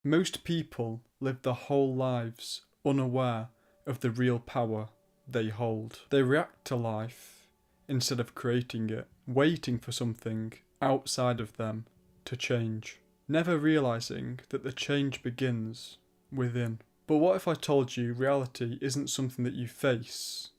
Most people live their whole lives unaware of the real power they hold. They react to life instead of creating it, waiting for something outside of them to change, never realizing that the change begins within. But what if I told you reality isn't something that you face,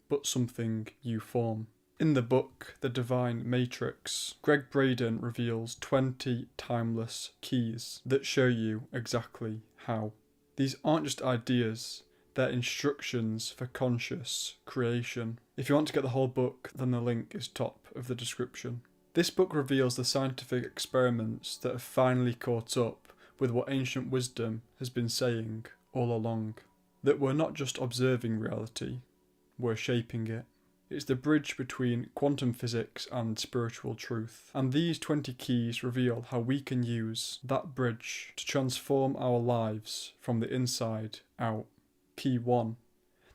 but something you form? In the book, The Divine Matrix, Braden reveals 20 timeless keys that show you exactly how. These aren't just ideas, they're instructions for conscious creation. If you want to get the whole book, then the link is top of the description. This book reveals the scientific experiments that have finally caught up with what ancient wisdom has been saying all along. That we're not just observing reality, we're shaping it. It's the bridge between quantum physics and spiritual truth. And these 20 keys reveal how we can use that bridge to transform our lives from the inside out. Key 1.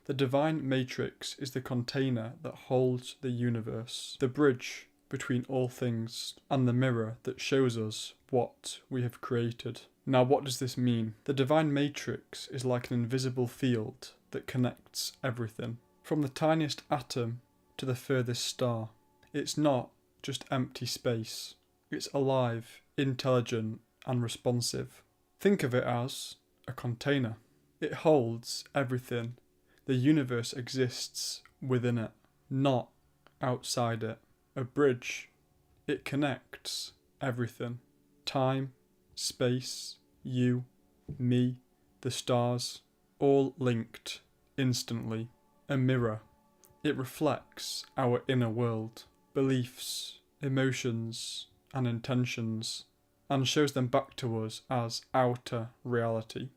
The divine matrix is the container that holds the universe, the bridge between all things, and the mirror that shows us what we have created. Now, what does this mean? The divine matrix is like an invisible field that connects everything. From the tiniest atom to the furthest star. It's not just empty space. It's alive, intelligent, and responsive. Think of it as a container. It holds everything. The universe exists within it, not outside it. A bridge. It connects everything. Time, space, you, me, the stars, all linked instantly. A mirror. It reflects our inner world, beliefs, emotions, and intentions, and shows them back to us as outer reality.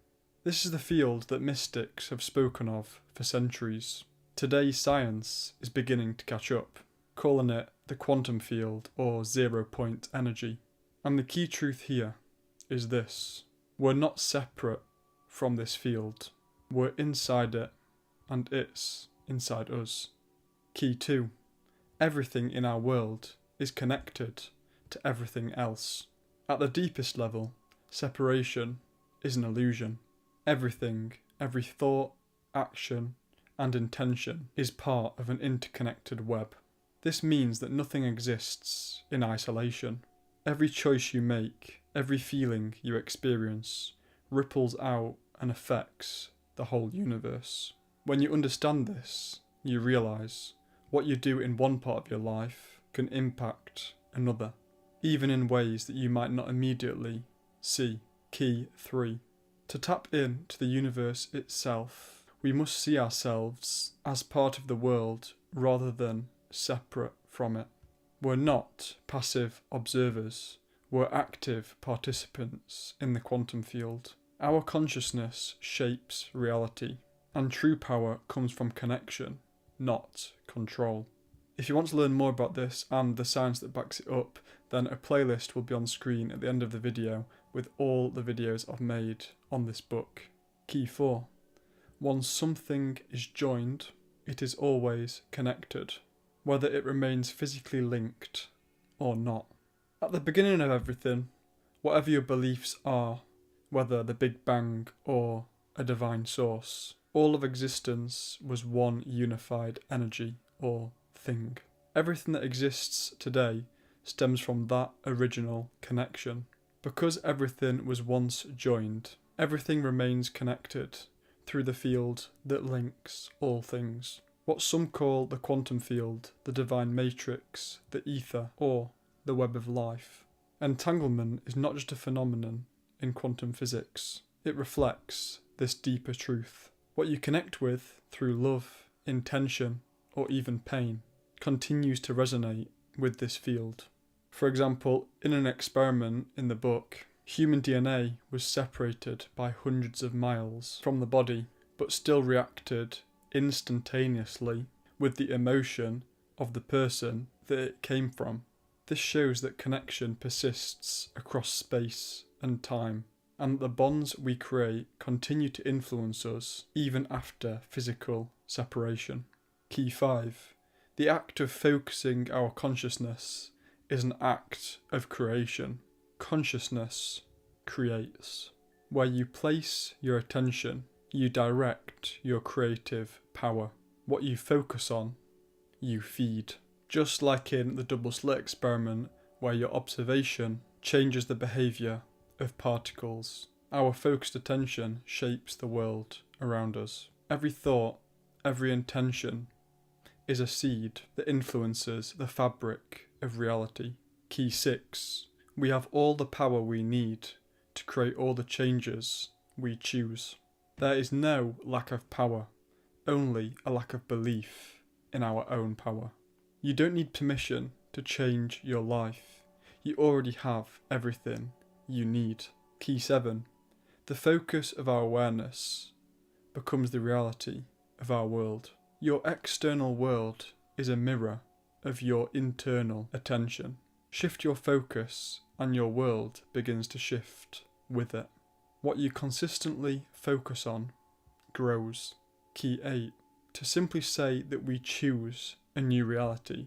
This is the field that mystics have spoken of for centuries. Today's science is beginning to catch up, calling it the quantum field or 0-point energy. And the key truth here is this: we're not separate from this field. We're inside it, and it's inside us. Key 2. Everything in our world is connected to everything else. At the deepest level, separation is an illusion. Everything, every thought, action, and intention is part of an interconnected web. This means that nothing exists in isolation. Every choice you make, every feeling you experience, ripples out and affects the whole universe. When you understand this, you realise what you do in one part of your life can impact another, even in ways that you might not immediately see. Key 3. To tap into the universe itself, we must see ourselves as part of the world rather than separate from it. We're not passive observers, we're active participants in the quantum field. Our consciousness shapes reality, and true power comes from connection, not control. If you want to learn more about this and the science that backs it up, then a playlist will be on screen at the end of the video with all the videos I've made on this book. Key 4. Once something is joined, it is always connected, whether it remains physically linked or not. At the beginning of everything, whatever your beliefs are, whether the Big Bang or a divine source, all of existence was one unified energy or thing. Everything that exists today stems from that original connection. Because everything was once joined, everything remains connected through the field that links all things. What some call the quantum field, the divine matrix, the ether, or the web of life. Entanglement is not just a phenomenon in quantum physics. It reflects this deeper truth. What you connect with through love, intention, or even pain continues to resonate with this field. For example, in an experiment in the book, human DNA was separated by hundreds of miles from the body, but still reacted instantaneously with the emotion of the person that it came from. This shows that connection persists across space and time, and that the bonds we create continue to influence us even after physical separation. Key 5. The act of focusing our consciousness is an act of creation. Consciousness creates. Where you place your attention, you direct your creative power. What you focus on, you feed. Just like in the double slit experiment, where your observation changes the behaviour of particles, our focused attention shapes the world around us. Every thought, every intention is a seed that influences the fabric of reality. Key 6. We have all the power we need to create all the changes we choose. There is no lack of power, only a lack of belief in our own power. You don't need permission to change your life. You already have everything you need. Key 7. The focus of our awareness becomes the reality of our world. Your external world is a mirror of your internal attention. Shift your focus and your world begins to shift with it. What you consistently focus on grows. Key 8. To simply say that we choose a new reality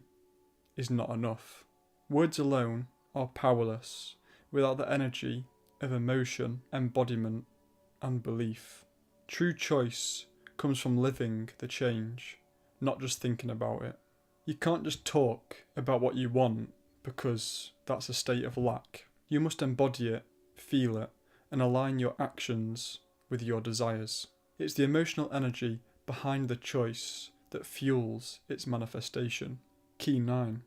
is not enough. Words alone are powerless without the energy of emotion, embodiment, and belief. True choice comes from living the change, not just thinking about it. You can't just talk about what you want because that's a state of lack. You must embody it, feel it, and align your actions with your desires. It's the emotional energy behind the choice that fuels its manifestation. Key 9.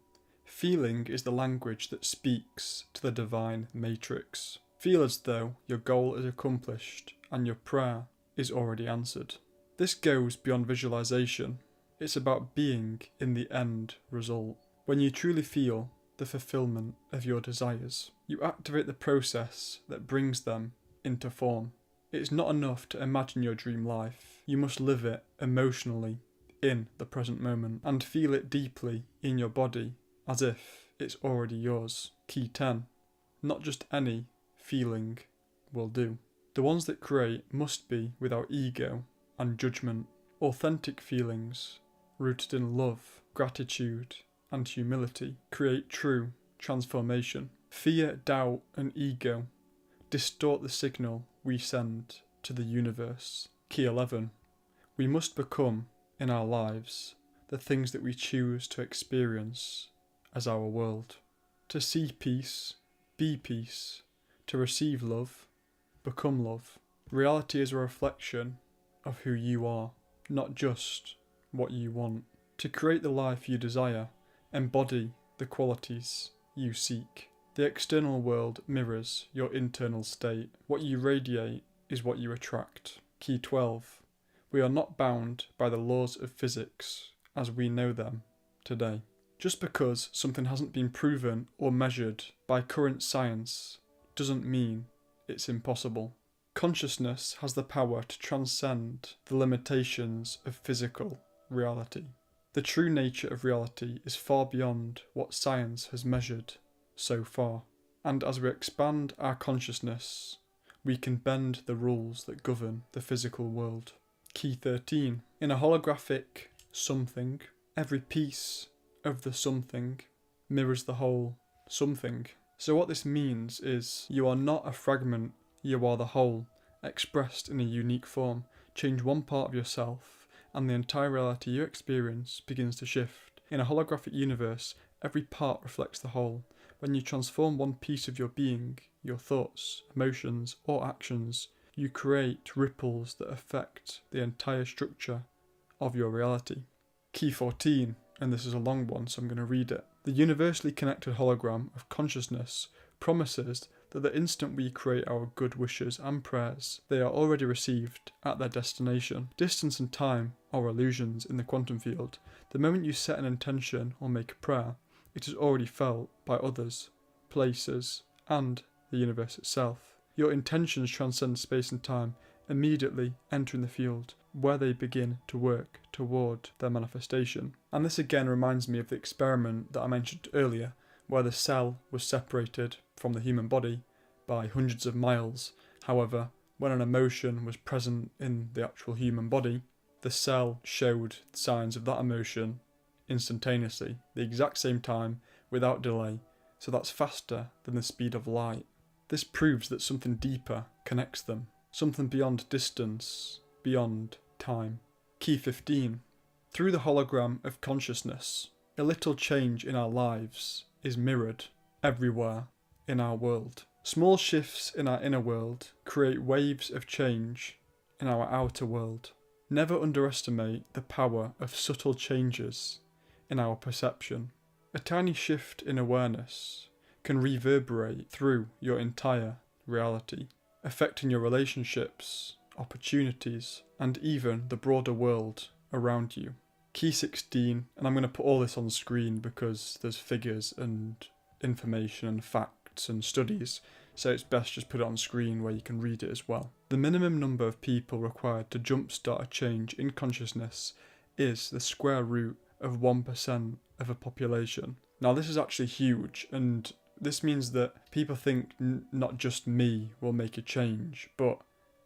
Feeling is the language that speaks to the divine matrix. Feel as though your goal is accomplished and your prayer is already answered. This goes beyond visualization. It's about being in the end result. When you truly feel the fulfillment of your desires, you activate the process that brings them into form. It's not enough to imagine your dream life. You must live it emotionally in the present moment and feel it deeply in your body as if it's already yours. Key 10. Not just any feeling will do. The ones that create must be without ego and judgment. Authentic feelings rooted in love, gratitude, and humility create true transformation. Fear, doubt, and ego distort the signal we send to the universe. Key 11. We must become, in our lives, the things that we choose to experience as our world. To see peace, be peace. To receive love, become love. Reality is a reflection of who you are, not just what you want. To create the life you desire, embody the qualities you seek. The external world mirrors your internal state. What you radiate is what you attract. Key 12. We are not bound by the laws of physics as we know them today. Just because something hasn't been proven or measured by current science doesn't mean it's impossible. Consciousness has the power to transcend the limitations of physical reality. The true nature of reality is far beyond what science has measured so far. And as we expand our consciousness, we can bend the rules that govern the physical world. Key 13. In a holographic something, every piece of the something mirrors the whole something. So what this means is you are not a fragment, you are the whole, expressed in a unique form. Change one part of yourself and the entire reality you experience begins to shift. In a holographic universe, every part reflects the whole. When you transform one piece of your being, your thoughts, emotions, or actions, you create ripples that affect the entire structure of your reality. Key 14, and this is a long one, so I'm going to read it. The universally connected hologram of consciousness promises that the instant we create our good wishes and prayers, they are already received at their destination. Distance and time are illusions in the quantum field. The moment you set an intention or make a prayer, it is already felt by others, places, and the universe itself. Your intentions transcend space and time, immediately entering the field, where they begin to work toward their manifestation. And this again reminds me of the experiment that I mentioned earlier, where the cell was separated from the human body by hundreds of miles. However, when an emotion was present in the actual human body, the cell showed signs of that emotion instantaneously, the exact same time, without delay, so that's faster than the speed of light. This proves that something deeper connects them. something beyond distance, beyond time. Key 15. Through the hologram of consciousness, a little change in our lives is mirrored everywhere in our world. Small shifts in our inner world create waves of change in our outer world. Never underestimate the power of subtle changes in our perception. A tiny shift in awareness can reverberate through your entire reality, affecting your relationships, opportunities, and even the broader world around you. Key 16, and I'm going to put all this on screen because there's figures and information and facts and studies, so it's best just put it on screen where you can read it as well. The minimum number of people required to jumpstart a change in consciousness is the square root of 1% of a population. Now this is actually huge, and this means that people think not just me will make a change, but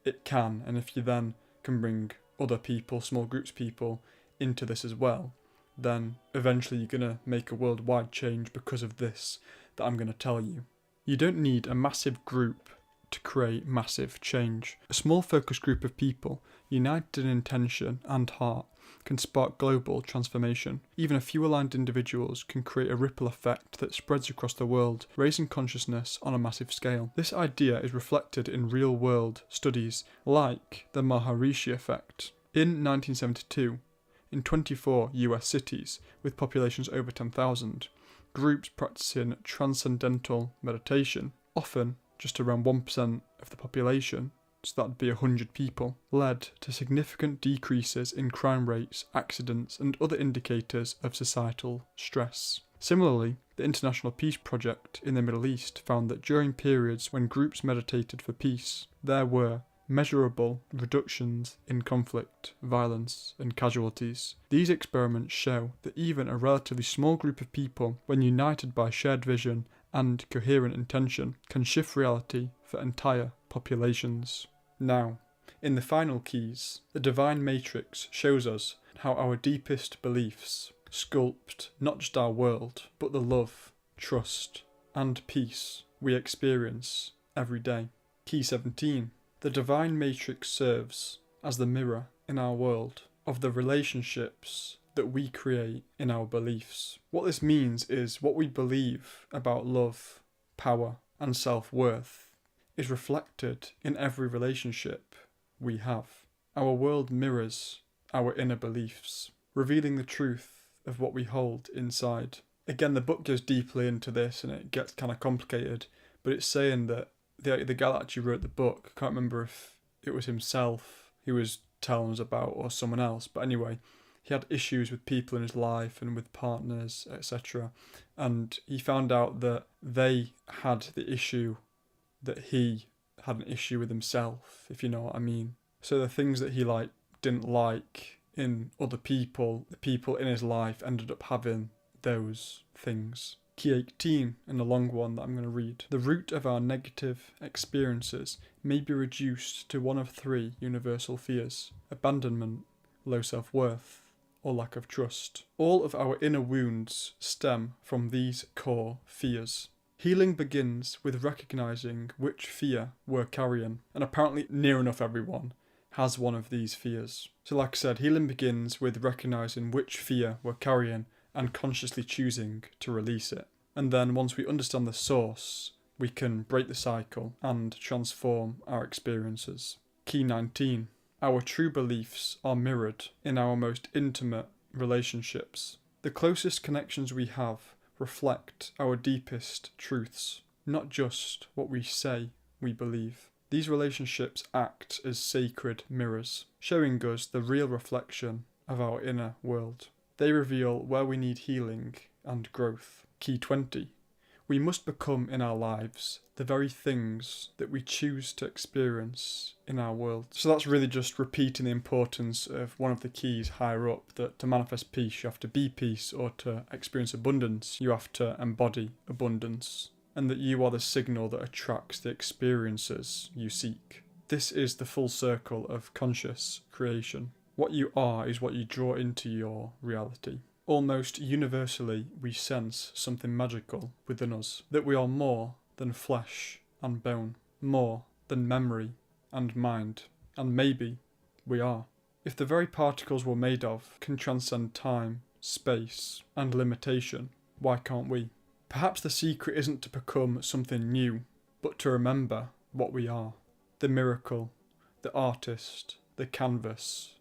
it can, and if you then can bring other people, small groups of people, into this as well, then eventually you're going to make a worldwide change because of this that I'm going to tell you. You don't need a massive group to create massive change. A small focused group of people, united in intention and heart, can spark global transformation. Even a few aligned individuals can create a ripple effect that spreads across the world, raising consciousness on a massive scale. This idea is reflected in real-world studies like the Maharishi effect. In 1972, in 24 US cities with populations over 10,000, groups practicing transcendental meditation, often just around 1% of the population, so that'd be 100 people, led to significant decreases in crime rates, accidents, and other indicators of societal stress. Similarly, the International Peace Project in the Middle East found that during periods when groups meditated for peace, there were measurable reductions in conflict, violence, and casualties. These experiments show that even a relatively small group of people, when united by shared vision and coherent intention, can shift reality for entire populations. Now, in the final keys, the divine matrix shows us how our deepest beliefs sculpt not just our world, but the love, trust, and peace we experience every day. Key 17. The divine matrix serves as the mirror in our world of the relationships that we create in our beliefs. What this means is what we believe about love, power, and self-worth is reflected in every relationship we have. Our world mirrors our inner beliefs, revealing the truth of what we hold inside. Again, the book goes deeply into this and it gets kind of complicated, but it's saying that the guy that actually wrote the book, I can't remember if it was himself he was telling us about or someone else, but anyway, he had issues with people in his life and with partners, etc. And he found out that they had the issue that he had an issue with himself, if you know what I mean. So the things that he didn't like in other people, the people in his life ended up having those things. Key 18, and a long one that I'm going to read. The root of our negative experiences may be reduced to one of three universal fears: abandonment, low self-worth, or lack of trust. All of our inner wounds stem from these core fears. Healing begins with recognising which fear we're carrying, and apparently near enough everyone has one of these fears. So like I said, healing begins with recognising which fear we're carrying and consciously choosing to release it. And then once we understand the source, we can break the cycle and transform our experiences. Key 19. Our true beliefs are mirrored in our most intimate relationships. The closest connections we have reflect our deepest truths, not just what we say we believe. These relationships act as sacred mirrors, showing us the real reflection of our inner world. They reveal where we need healing and growth. Key 20. We must become in our lives the very things that we choose to experience in our world. So that's really just repeating the importance of one of the keys higher up, that to manifest peace, you have to be peace, or to experience abundance, you have to embody abundance, and that you are the signal that attracts the experiences you seek. This is the full circle of conscious creation. What you are is what you draw into your reality. Almost universally, we sense something magical within us, that we are more than flesh and bone, more than memory and mind, and maybe we are. If the very particles we're made of can transcend time, space, and limitation, why can't we? Perhaps the secret isn't to become something new, but to remember what we are. The miracle, the artist, the canvas,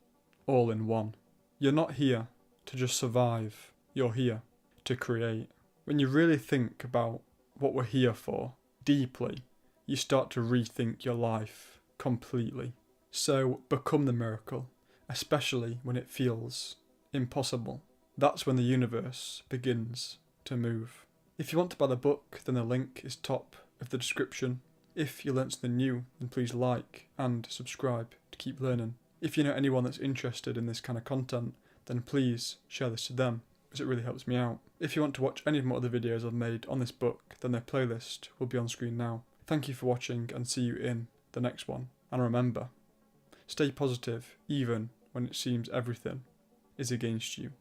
all in one. You're not here to just survive, you're here to create. When you really think about what we're here for, deeply, you start to rethink your life completely. So become the miracle, especially when it feels impossible. That's when the universe begins to move. If you want to buy the book, then the link is top of the description. If you learnt something new, then please like and subscribe to keep learning. If you know anyone that's interested in this kind of content, then please share this to them, because it really helps me out. If you want to watch any of my other videos I've made on this book, then their playlist will be on screen now. Thank you for watching, and see you in the next one. And remember, stay positive even when it seems everything is against you.